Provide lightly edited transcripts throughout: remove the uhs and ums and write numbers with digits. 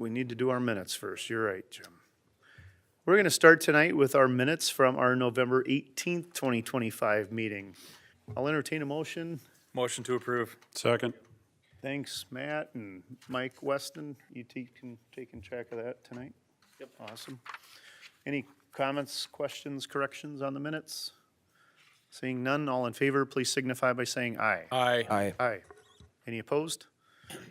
we need to do our minutes first. You're right, Jim. We're going to start tonight with our minutes from our November 18th, 2025 meeting. I'll entertain a motion. Motion to approve. Second. Thanks, Matt and Mike Weston. You taking track of that tonight? Yep. Awesome. Any comments, questions, corrections on the minutes? Seeing none, all in favor, please signify by saying aye. Aye. Aye. Aye. Any opposed?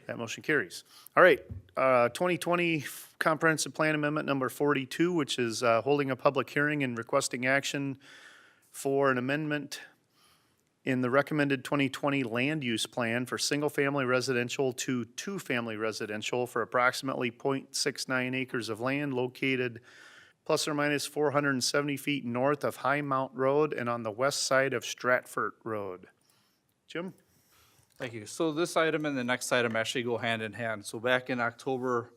That motion carries. All right, 2020 Comprehensive Plan Amendment number 42, which is holding a public hearing and requesting action for an amendment in the recommended 2020 land use plan for single-family residential to two-family residential for approximately 0.69 acres of land located plus or minus 470 feet north of High Mount Road and on the west side of Stratford Road. Jim? Thank you. So this item and the next item actually go hand in hand. So back in October,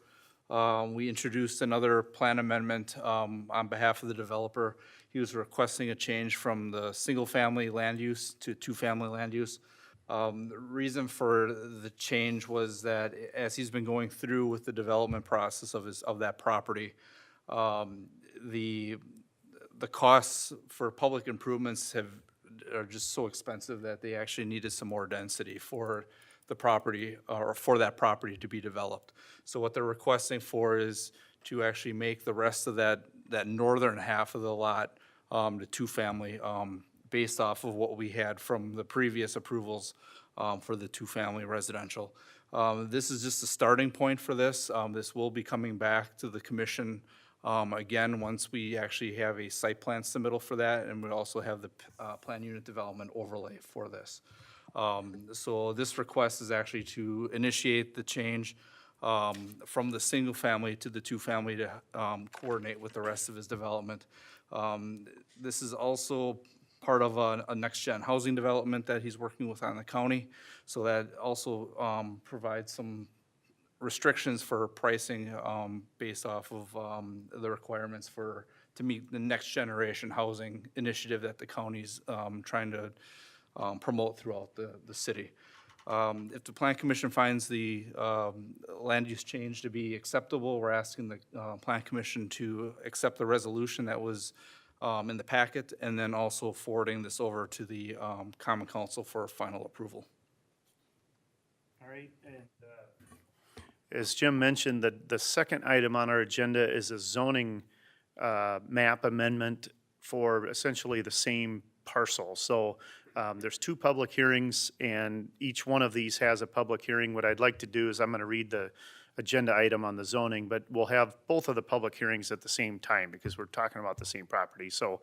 we introduced another plan amendment on behalf of the developer. He was requesting a change from the single-family land use to two-family land use. The reason for the change was that as he's been going through with the development process of that property, the costs for public improvements are just so expensive that they actually needed some more density for the property or for that property to be developed. So what they're requesting for is to actually make the rest of that northern half of the lot to two-family based off of what we had from the previous approvals for the two-family residential. This is just a starting point for this. This will be coming back to the commission again once we actually have a site plan submittal for that, and we also have the plan unit development overlay for this. So this request is actually to initiate the change from the single family to the two family to coordinate with the rest of his development. This is also part of a next-gen housing development that he's working with on the county. So that also provides some restrictions for pricing based off of the requirements to meet the next generation housing initiative that the county's trying to promote throughout the city. If the Plan Commission finds the land use change to be acceptable, we're asking the Plan Commission to accept the resolution that was in the packet, and then also forwarding this over to the Common Council for final approval. All right, and as Jim mentioned, the second item on our agenda is a zoning map amendment for essentially the same parcel. So there's two public hearings, and each one of these has a public hearing. What I'd like to do is I'm going to read the agenda item on the zoning, but we'll have both of the public hearings at the same time because we're talking about the same property. So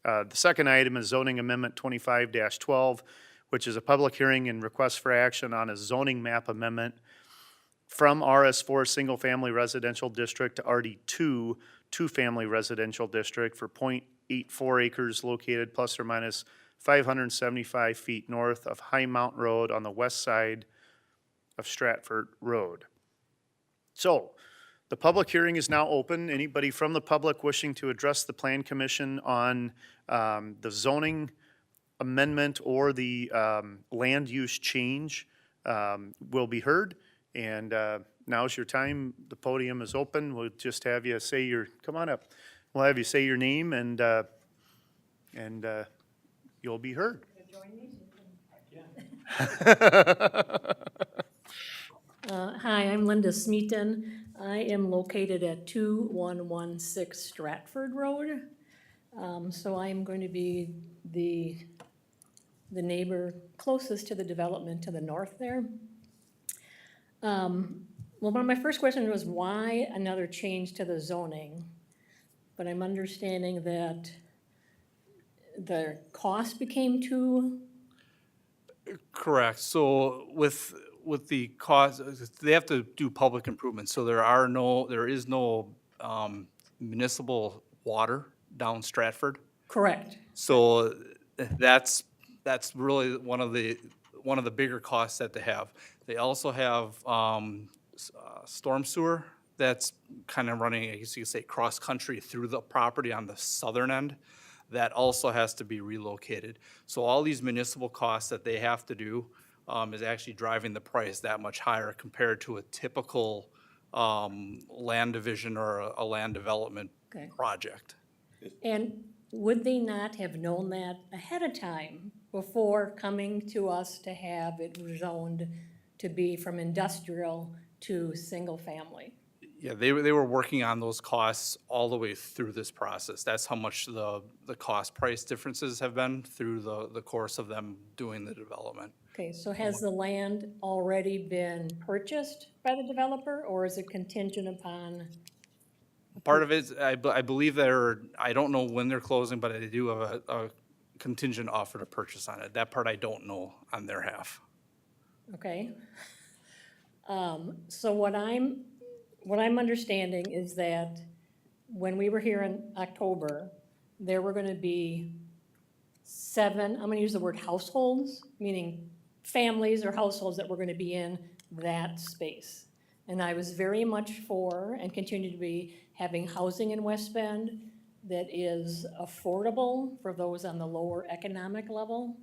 the second item is zoning amendment 25-12, which is a public hearing and request for action on a zoning map amendment from RS4 Single-Family Residential District to RD2 Two-Family Residential District for 0.84 acres located plus or minus 575 feet north of High Mount Road on the west side of Stratford Road. So, the public hearing is now open. Anybody from the public wishing to address the Plan Commission on the zoning amendment or the land use change will be heard. And now's your time. The podium is open. We'll just have you say come on up. We'll have you say your name and you'll be heard. Hi, I'm Linda Smeaton. I am located at 2116 Stratford Road. So I'm going to be the neighbor closest to the development to the north there. Well, my first question was why another change to the zoning? But I'm understanding that the cost became too. Correct. So with the cost, they have to do public improvements. So there is no municipal water down Stratford. Correct. So that's really one of the bigger costs that they have. They also have storm sewer that's kind of running, I guess you could say, cross-country through the property on the southern end. That also has to be relocated. So all these municipal costs that they have to do is actually driving the price that much higher compared to a typical land division or a land development Okay. project. And would they not have known that ahead of time before coming to us to have it zoned to be from industrial to single-family? Yeah, they were working on those costs all the way through this process. That's how much the cost price differences have been through the course of them doing the development. Okay, so has the land already been purchased by the developer, or is it contingent upon? Part of it, I believe I don't know when they're closing, but they do have a contingent offer to purchase on it. That part I don't know on their half. Okay. So what I'm understanding is that when we were here in October, there were gonna be 7, I'm gonna use the word households, meaning families or households that were gonna be in that space. And I was very much for, and continue to be, having housing in West Bend that is affordable for those on the lower economic level.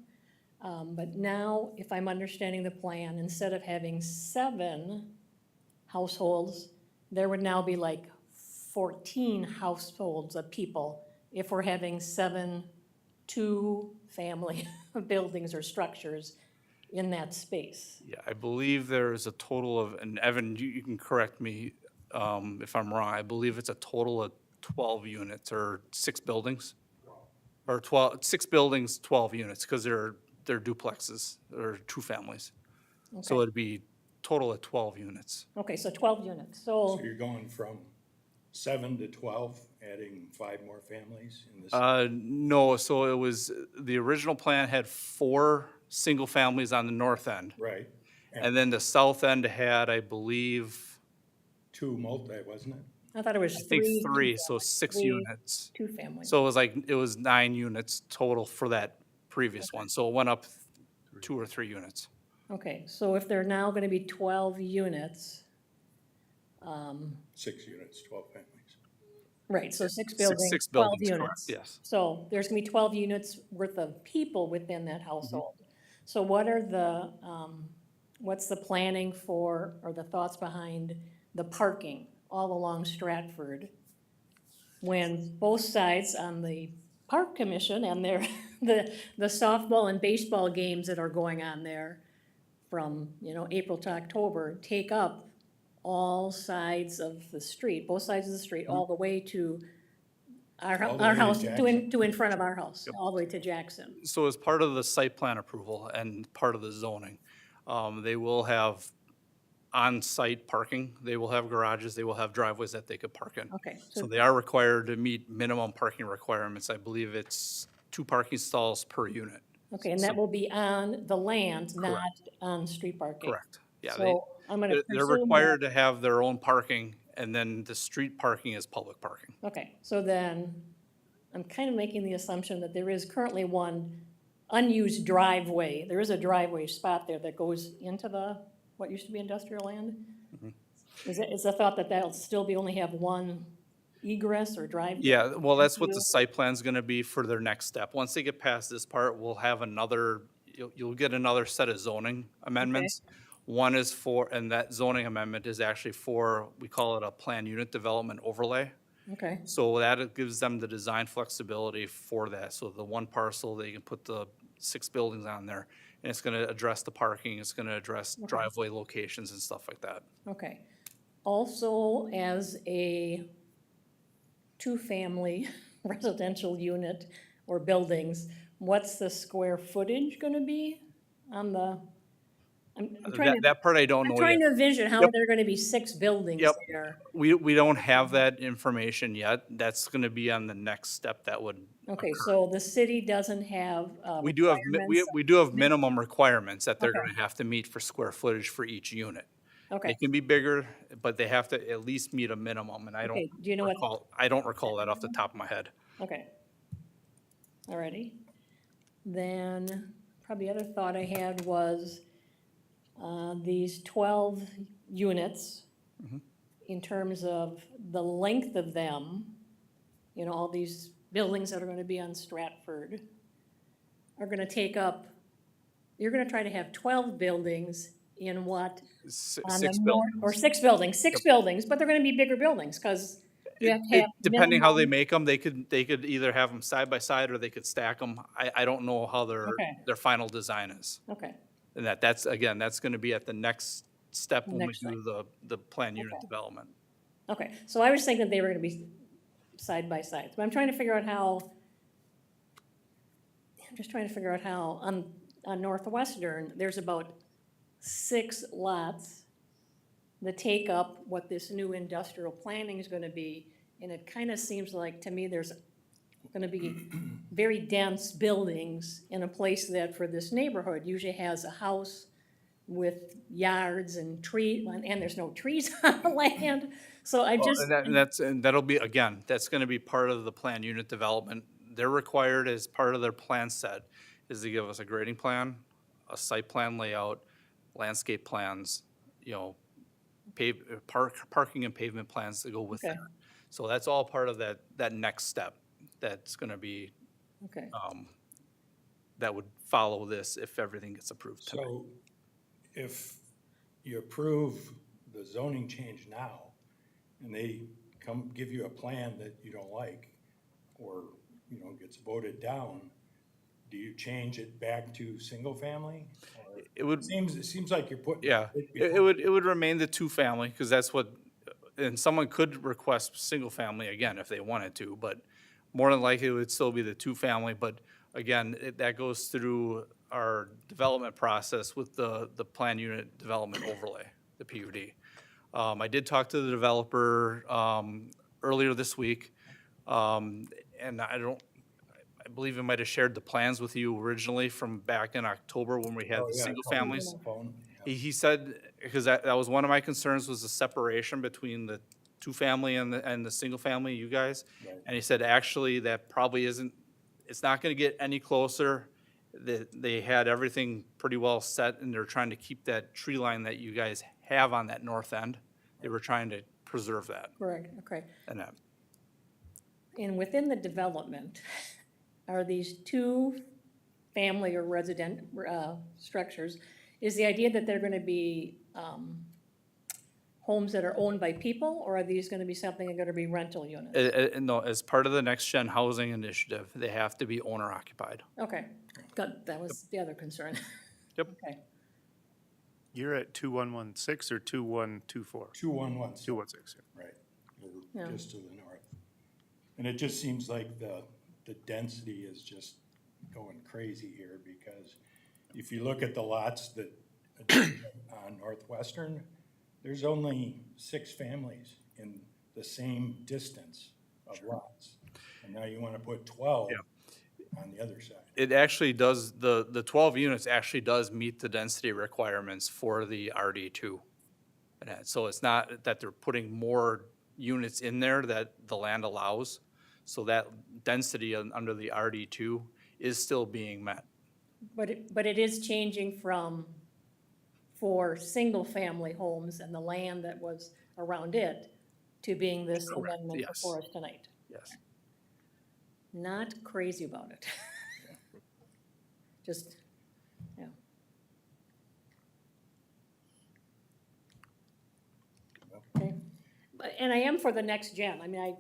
But now, if I'm understanding the plan, instead of having 7 households, there would now be like 14 households of people if we're having 7 two-family buildings or structures in that space. Yeah, I believe there is a total of, and Evan, you can correct me if I'm wrong, I believe it's a total of 12 units or 6 buildings? Or 6 buildings, 12 units, because they're duplexes, or two families. So Okay. it'd be total of 12 units. Okay, so 12 units, so, So you're going from 7 to 12, adding 5 more families in this? No, so it was, the original plan had 4 single families on the north end. Right, And then the south end had, I believe, 2 multi, wasn't it? I thought it was I think 3. 3, so 6 three- units. Two-family. So it was 9 units total for that previous one. So it went up 2 or 3 units. Okay, so if there are now gonna be 12 units, 6 units, 12 families. right, so 6 buildings, six 12 buildings, correct, units. yes. So there's gonna be 12 units worth of people within that household. So what are the, what's the planning for, or the thoughts behind the parking all along Stratford? When both sides on the park commission and their, the softball and baseball games that are going on there from, April to October, take up all sides of the street, both sides of the street, all the way to All the way our to house, Jackson. to in front of our house, all the way to Jackson. So as part of the site plan approval and part of the zoning, they will have on-site parking. They will have garages, they will have driveways that they could park in. Okay, So so, they are required to meet minimum parking requirements. I believe it's 2 parking stalls per unit. okay, and that will be on the land, not on street parking. Correct. Yeah, So I'm gonna they're presume required to have their own parking, and then the street parking is public parking. okay, so then, I'm kind of making the assumption that there is currently one unused driveway. There is a driveway spot there that goes into what used to be industrial land? Is the thought that that'll still be, only have one egress or drive? Yeah, well, that's what the site plan's gonna be for their next step. Once they get past this part, we'll have you'll get another set of zoning amendments. One is and that zoning amendment is actually for, we call it a plan unit development overlay. Okay, So that gives them the design flexibility for that. So the one parcel, they can put the 6 buildings on there, and it's gonna address the parking, it's gonna address driveway locations and stuff like that. okay. Also, as a two-family residential unit or buildings, what's the square footage gonna be on the, I'm trying to, That part I don't I'm know trying yet. to envision how Yep. there are gonna be 6 buildings Yep. there. We don't have that information yet. That's gonna be on the next step that would, Okay, so the city doesn't have, we do have, requirements? we do have minimum requirements that they're Okay. gonna have to meet for square footage for each unit. They Okay, can be bigger, but they have to at least meet a minimum, and okay, do you know what, I don't recall that off the top of my head. okay. Alrighty. Then, probably the other thought I had was, these 12 units, in terms of the length of them, all these buildings that are gonna be on Stratford, are gonna take up, you're gonna try to have 12 buildings in what? On the Six north, or buildings. six buildings, but they're gonna be bigger buildings, cause you have to have. Depending how they minimum- make them, they could either have them side by side or they could stack them. I don't know how Okay. their final design is. Okay, And that's, again, that's gonna be at the next step when we Next do the plan unit development. okay, so I was thinking they were gonna be side by side, but I'm trying to figure out how, on Northwestern, there's about 6 lots that take up what this new industrial planning is gonna be, and it kinda seems like, to me, there's gonna be very dense buildings in a place that, for this neighborhood, usually has a house with yards and and there's no trees on the land, so I Well, just. and that'll be, again, that's gonna be part of the plan unit development. They're required as part of their plan set is to give us a grading plan, a site plan layout, landscape plans, parking and pavement plans to go with Okay. that. So that's all part of that next step that's gonna be, Okay, that would follow this if everything gets approved tonight. So if you approve the zoning change now, and they come give you a plan that you don't like, or, gets voted down, do you change it back to single family? Or It would, it seems like you're putting. yeah, it would remain the two-family, because that's what, and someone could request single-family again if they wanted to, but more than likely it would still be the two-family, but again, that goes through our development process with the plan unit development overlay, the PUD. I did talk to the developer, earlier this week, and I believe I might have shared the plans with you originally from back in October when we had Oh, the yeah, single tell me on families. the phone. Yeah. He said, because that was one of my concerns, was the separation between the two-family and the single-family, you guys. Right. And he said, actually, that probably isn't, it's not gonna get any closer. They had everything pretty well set, and they're trying to keep that tree line that you guys have on that north end. They were trying to preserve that, correct, okay. and that. And within the development, are these two family or resident, structures, is the idea that they're gonna be, homes that are owned by people, or are these gonna be something that are gonna be rental units? No, as part of the Next Gen Housing Initiative, they have to be owner occupied. Okay, good, that was the other concern. Yep. Okay, You're at 2116 or 2124? 2116. 216, yeah. Right, Yeah. we're just to the north. And it just seems like the density is just going crazy here, because if you look at the lots that on Northwestern, there's only 6 families in the same distance of lots. And now you wanna put 12 on the other side. It actually does, the 12 units actually does meet the density requirements for the RD2. So it's not that they're putting more units in there that the land allows. So that density under the RD2 is still being met. but it is changing for single-family homes and the land that was around it to being this Correct, amendment yes. before us tonight. Yes. Not crazy about it. Just, yeah. Okay, and I am for the next gen. I mean, I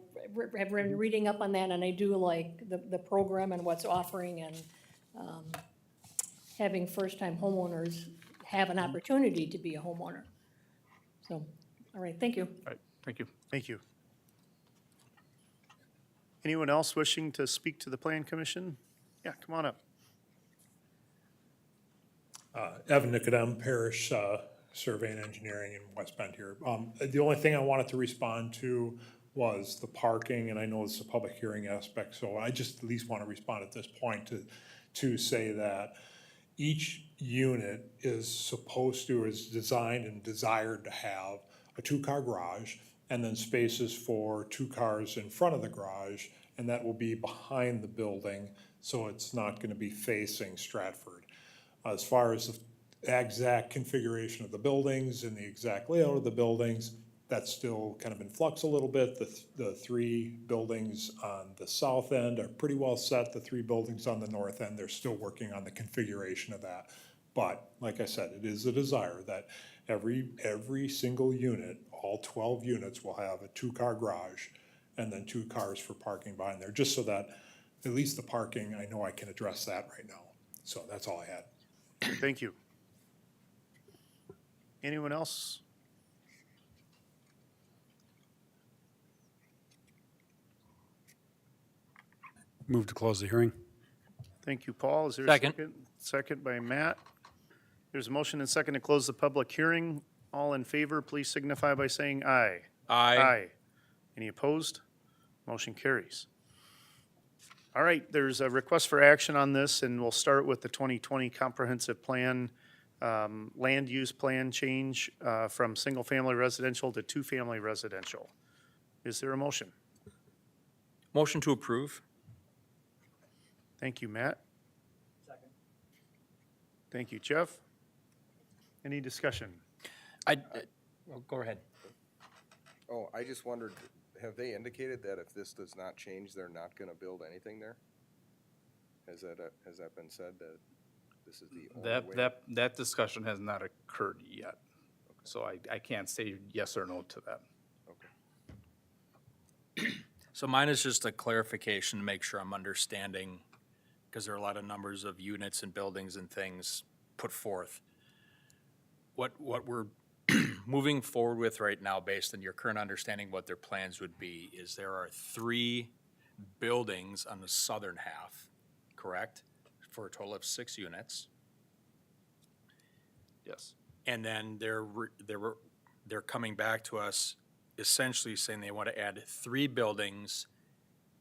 have been reading up on that, and I do like the program and what's offering, and having first-time homeowners have an opportunity to be a homeowner. So, all right, thank you. All right, thank you. Thank you. Anyone else wishing to speak to the Plan Commission? Yeah, come on up. Evan Nicodem, Parish Survey and Engineering in West Bend here. The only thing I wanted to respond to was the parking, and I know it's a public hearing aspect, so I just at least want to respond at this point to say that each unit is supposed to, is designed and desired to have a 2-car garage, and then spaces for 2 cars in front of the garage, and that will be behind the building, so it's not gonna be facing Stratford. As far as the exact configuration of the buildings and the exact layout of the buildings, that's still kind of in flux a little bit. The 3 buildings on the south end are pretty well set. The 3 buildings on the north end, they're still working on the configuration of that. But, like I said, it is a desire that every single unit, all 12 units will have a two-car garage and then 2 cars for parking behind there, just so that at least the parking, I know I can address that right now. So that's all I had. Thank you. Anyone else? Move to close the hearing. Thank you, Paul. Is there a Second. second? Second by Matt. There's a motion and second to close the public hearing. All in favor, please signify by saying aye. Aye. Any opposed? Motion carries. All right, there's a request for action on this, and we'll start with the 2020 comprehensive plan, land use plan change from single-family residential to two-family residential. Is there a motion? Motion to approve? Thank you, Matt. Second. Thank you, Jeff. Any discussion? Well, go ahead. Oh, I just wondered, have they indicated that if this does not change, they're not gonna build anything there? Has that been said, that this is the only way? That discussion has not occurred yet. So I can't say yes or no to that. Okay. So mine is just a clarification to make sure I'm understanding, because there are a lot of numbers of units and buildings and things put forth. What we're moving forward with right now, based on your current understanding what their plans would be, is there are 3 buildings on the southern half, correct? For a total of 6 units. Yes. And then they're coming back to us essentially saying they want to add 3 buildings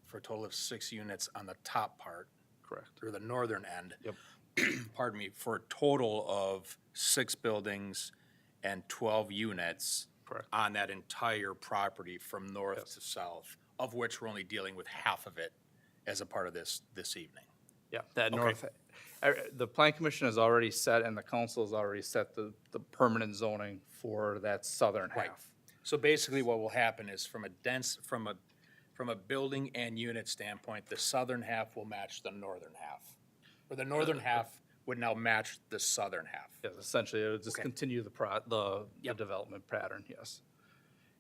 for a total of 6 units on the top part. Correct. Or the northern end. Yep. Pardon me, for a total of 6 buildings and 12 units. Correct. On that entire property from north to south, of which we're only dealing with half of it as a part of this evening. Yeah, that Okay. north, the plan commission has already set, and the council has already set the permanent zoning for that southern Right. half. So basically what will happen is from a building and unit standpoint, the southern half will match the northern half. Or the northern half would now match the southern half. Yes, essentially, it would just Okay. continue the Yep. development pattern, yes.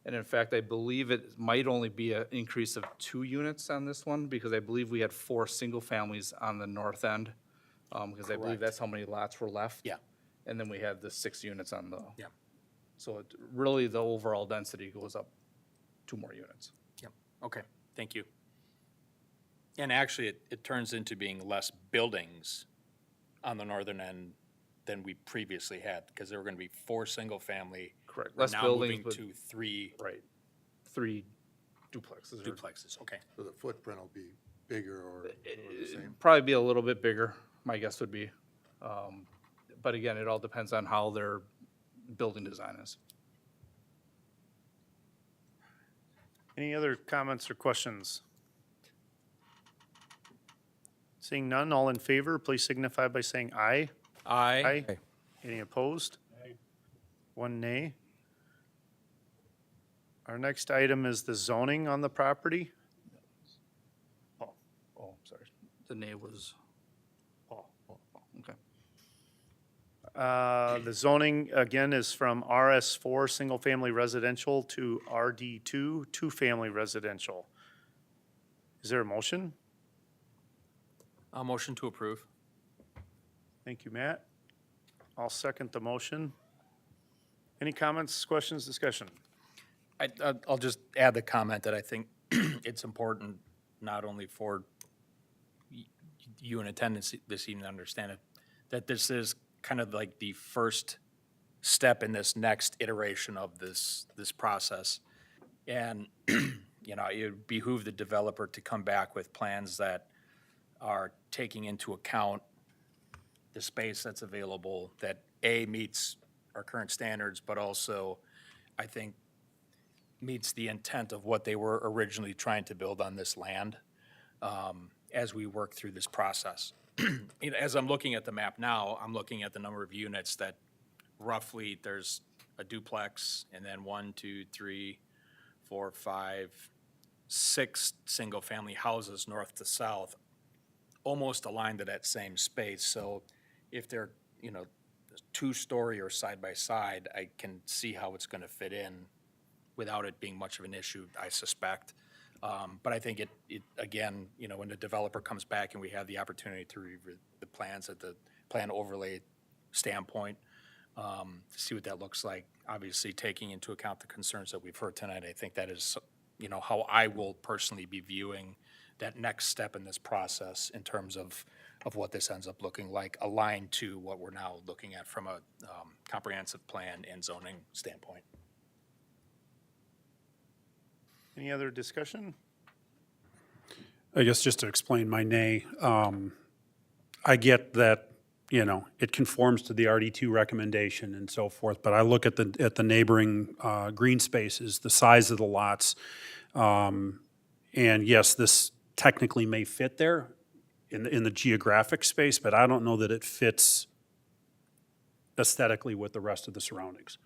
And in fact, I believe it might only be an increase of 2 units on this one, because I believe we had 4 single families on the north end. Because I believe Correct. that's how many lots were left. Yeah. And then we had the 6 units on the. Yeah. So it, really, the overall density goes up 2 more units. Yep, okay, thank you. And actually, it turns into being less buildings on the northern end than we previously had, because there were gonna be 4 single-family. Correct. We're Less now buildings, moving but- to 3 Right. 3 duplexes. or- duplexes, okay. So the footprint will be bigger or the same? Probably be a little bit bigger, my guess would be. But again, it all depends on how their building design is. Any other comments or questions? Seeing none, all in favor, please signify by saying aye. Aye. Aye. Any opposed? One nay. Our next item is the zoning on the property. Oh, I'm sorry. The nay was. Paul. Okay. The zoning, again, is from RS4 Single-Family Residential to RD2 Two-Family Residential. Is there a motion? Motion to approve. Thank you, Matt. I'll second the motion. Any comments, questions, discussion? I'll just add the comment that I think it's important, not only for you in attendance this evening to understand it, that this is kind of like the first step in this next iteration of this process. And, you know, it would behoove the developer to come back with plans that are taking into account the space that's available, that A, meets our current standards, but also, I think, meets the intent of what they were originally trying to build on this land as we work through this process. You know, as I'm looking at the map now, I'm looking at the number of units that roughly there's a duplex and then 1, 2, 3, 4, 5, 6 single-family houses north to south, almost aligned to that same space. So if they're, you know, two-story or side-by-side, I can see how it's gonna fit in without it being much of an issue, I suspect. But I think it, again, you know, when the developer comes back and we have the opportunity to review the plans at the plan overlay standpoint, to see what that looks like, obviously taking into account the concerns that we've heard tonight, I think that is, you know, how I will personally be viewing that next step in this process in terms of what this ends up looking like, aligned to what we're now looking at from a comprehensive plan and zoning standpoint. Any other discussion? I guess just to explain my nay, I get that, you know, it conforms to the RD2 recommendation and so forth, but I look at the neighboring green spaces, the size of the lots, and yes, this technically may fit there in the geographic space, but I don't know that it fits aesthetically with the rest of the surroundings.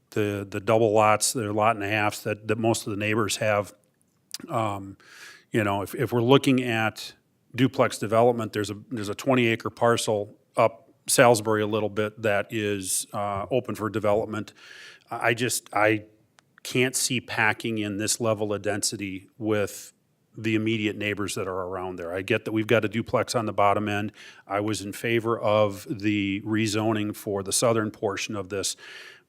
The double lots, the lot and a halves that most of the neighbors have, you know, if we're looking at duplex development, there's a 20-acre parcel up Salisbury a little bit that is open for development. I can't see packing in this level of density with the immediate neighbors that are around there. I get that we've got a duplex on the bottom end. I was in favor of the rezoning for the southern portion of this,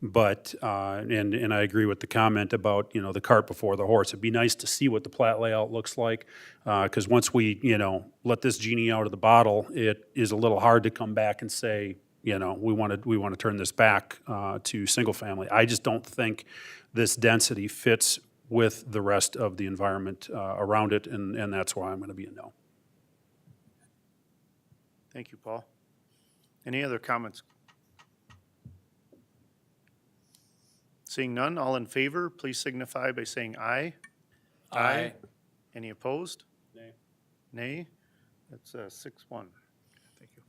but, and I agree with the comment about, you know, the cart before the horse. It'd be nice to see what the plat layout looks like, because once we, you know, let this genie out of the bottle, it is a little hard to come back and say, you know, we want to turn this back to single family. I just don't think this density fits with the rest of the environment around it, and that's why I'm going to be a no. Thank you, Paul. Any other comments? Seeing none, all in favor, please signify by saying aye. Aye. Any opposed? Nay. Nay? That's 6-1. Thank you.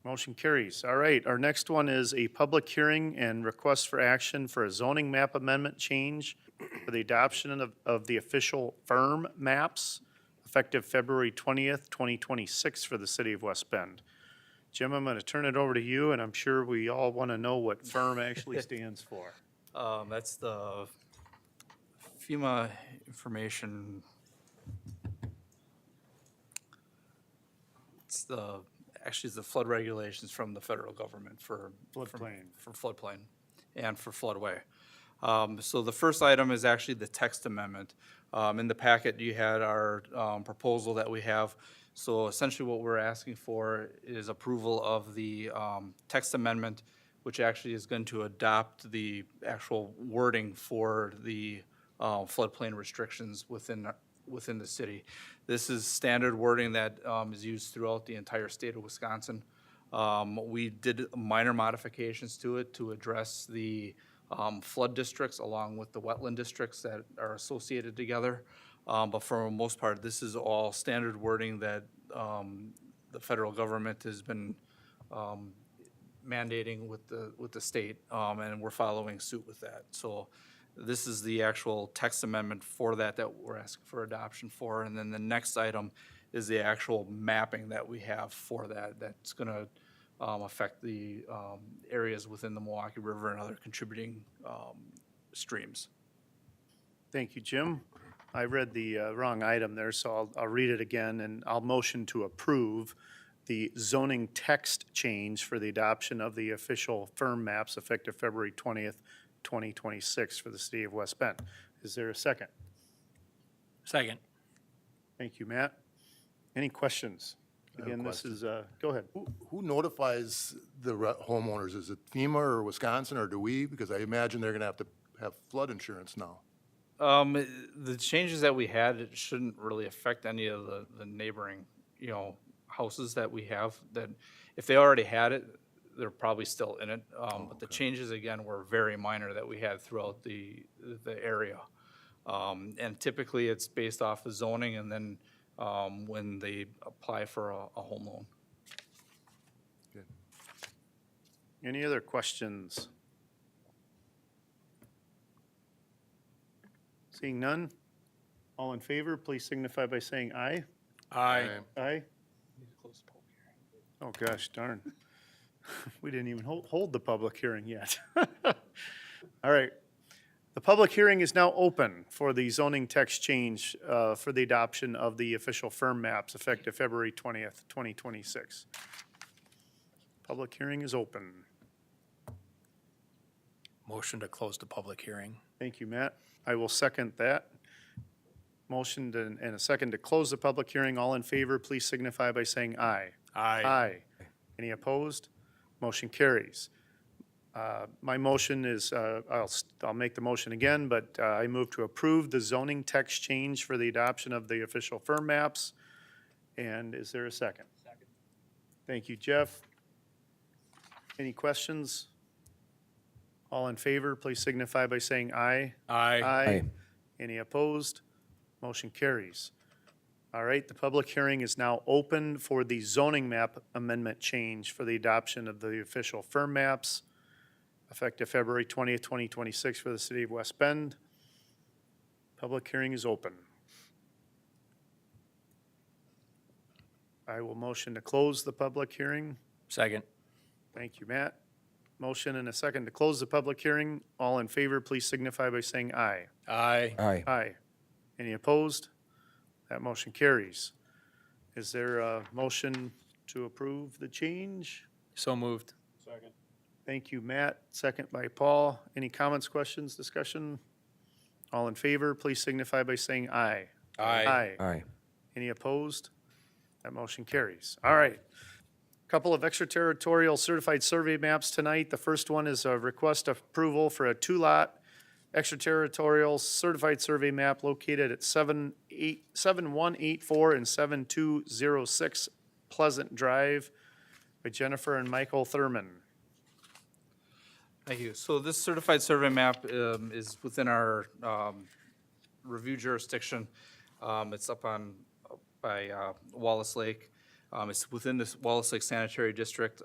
Motion carries. All right, our next one is a public hearing and request for action for a zoning map amendment change for the adoption of the official firm maps effective February 20th, 2026 for the city of West Bend. Jim, I'm going to turn it over to you, and I'm sure we all want to know what firm actually stands for. That's the FEMA information. It's the flood regulations from the federal government for Floodplain. For floodplain and for floodway. So the first item is actually the text amendment. In the packet, you had our proposal that we have. So essentially what we're asking for is approval of the text amendment, which actually is going to adopt the actual wording for the floodplain restrictions within the city. This is standard wording that is used throughout the entire state of Wisconsin. We did minor modifications to it to address the flood districts along with the wetland districts that are associated together. But for the most part, this is all standard wording that the federal government has been mandating with the state, and we're following suit with that. So this is the actual text amendment for that we're asking for adoption for. And then the next item is the actual mapping that we have for that's going to affect the areas within the Milwaukee River and other contributing streams. Thank you, Jim. I read the wrong item there, so I'll read it again, and I'll motion to approve the zoning text change for the adoption of the official firm maps effective February 20th, 2026 for the city of West Bend. Is there a second? Second. Thank you, Matt. Any questions? Again, this is, go ahead. Who notifies the homeowners? Is it FEMA or Wisconsin, or do we? Because I imagine they're gonna have to have flood insurance now. The changes that we had, it shouldn't really affect any of the neighboring, houses that we have, that if they already had it, they're probably still in it. But the changes, again, were very minor that we had throughout the area. And typically, it's based off of zoning and then when they apply for a home loan. Any other questions? Seeing none, all in favor, please signify by saying aye. Aye. Aye. Oh, gosh, darn. We didn't even hold the public hearing yet. All right. The public hearing is now open for the zoning text change for the adoption of the official firm maps effective February 20th, 2026. Public hearing is open. Motion to close the public hearing. Thank you, Matt. I will second that. Motion and a second to close the public hearing. All in favor, please signify by saying aye. Aye. Aye. Any opposed? Motion carries. My motion is, I'll make the motion again, but I move to approve the zoning text change for the adoption of the official firm maps. And is there a second? Second. Thank you, Jeff. Any questions? All in favor, please signify by saying aye. Aye. Aye. Any opposed? Motion carries. All right, the public hearing is now open for the zoning map amendment change for the adoption of the official firm maps effective February 20th, 2026 for the city of West Bend. Public hearing is open. I will motion to close the public hearing. Second. Thank you, Matt. Motion and a second to close the public hearing. All in favor, please signify by saying aye. Aye. Aye. Aye. Any opposed? That motion carries. Is there a motion to approve the change? So moved. Thank you, Matt. Second by Paul. Any comments, questions, discussion? All in favor, please signify by saying aye. Aye. Aye. Any opposed? That motion carries. All right. Couple of extraterritorial certified survey maps tonight. The first one is a request of approval for a two-lot extraterritorial certified survey map located at 7184 and 7206 Pleasant Drive by Jennifer and Michael Thurman. Thank you. So this certified survey map is within our review jurisdiction. It's up by Wallace Lake. It's within this Wallace Lake Sanitary District.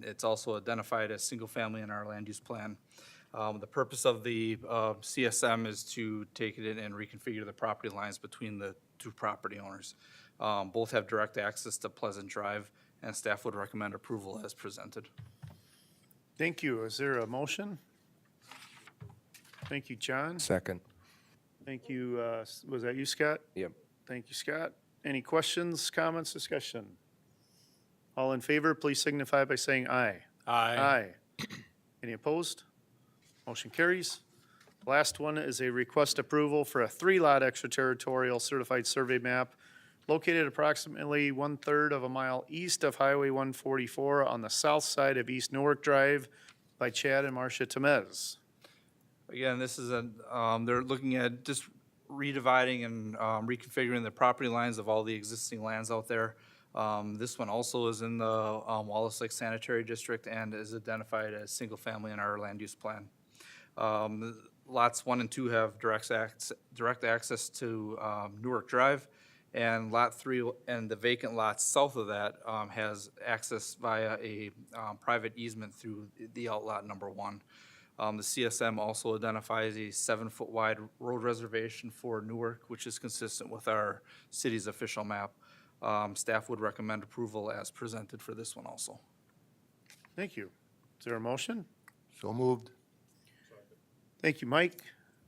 It's also identified as single-family in our land use plan. The purpose of the CSM is to take it in and reconfigure the property lines between the two property owners. Both have direct access to Pleasant Drive, and staff would recommend approval as presented. Thank you. Is there a motion? Thank you, John. Second. Thank you, was that you, Scott? Yep. Thank you, Scott. Any questions, comments, discussion? All in favor, please signify by saying aye. Aye. Any opposed? Motion carries. Last one is a request approval for a three-lot extraterritorial certified survey map located approximately 1/3 of a mile east of Highway 144 on the south side of East Newark Drive by Chad and Marcia Temez. Again, this is they're looking at just redividing and reconfiguring the property lines of all the existing lands out there. This one also is in the Wallace Lake Sanitary District and is identified as single-family in our land use plan. Lots 1 and 2 have direct access to Newark Drive, and Lot 3 and the vacant lots south of that has access via a private easement through the outlot number 1. The CSM also identifies a 7-foot wide road reservation for Newark, which is consistent with our city's official map. Staff would recommend approval as presented for this one also. Thank you. Is there a motion? So moved. Thank you, Mike.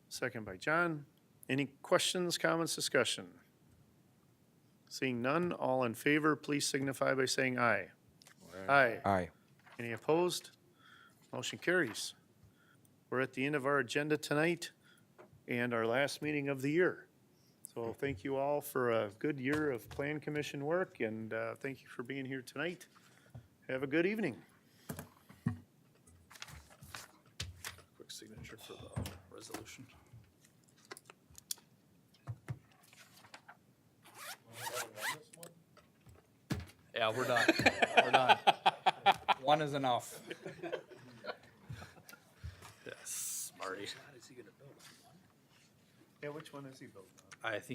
Second by John. Any questions, comments, discussion? Seeing none, all in favor, please signify by saying aye. Aye. Aye. Any opposed? Motion carries. We're at the end of our agenda tonight and our last meeting of the year. So thank you all for a good year of Plan Commission work, and thank you for being here tonight. Have a good evening. Quick signature for the resolution. Yeah, we're done. We're done. One is enough. Yes, Marty. Yeah, which one is he building on? I think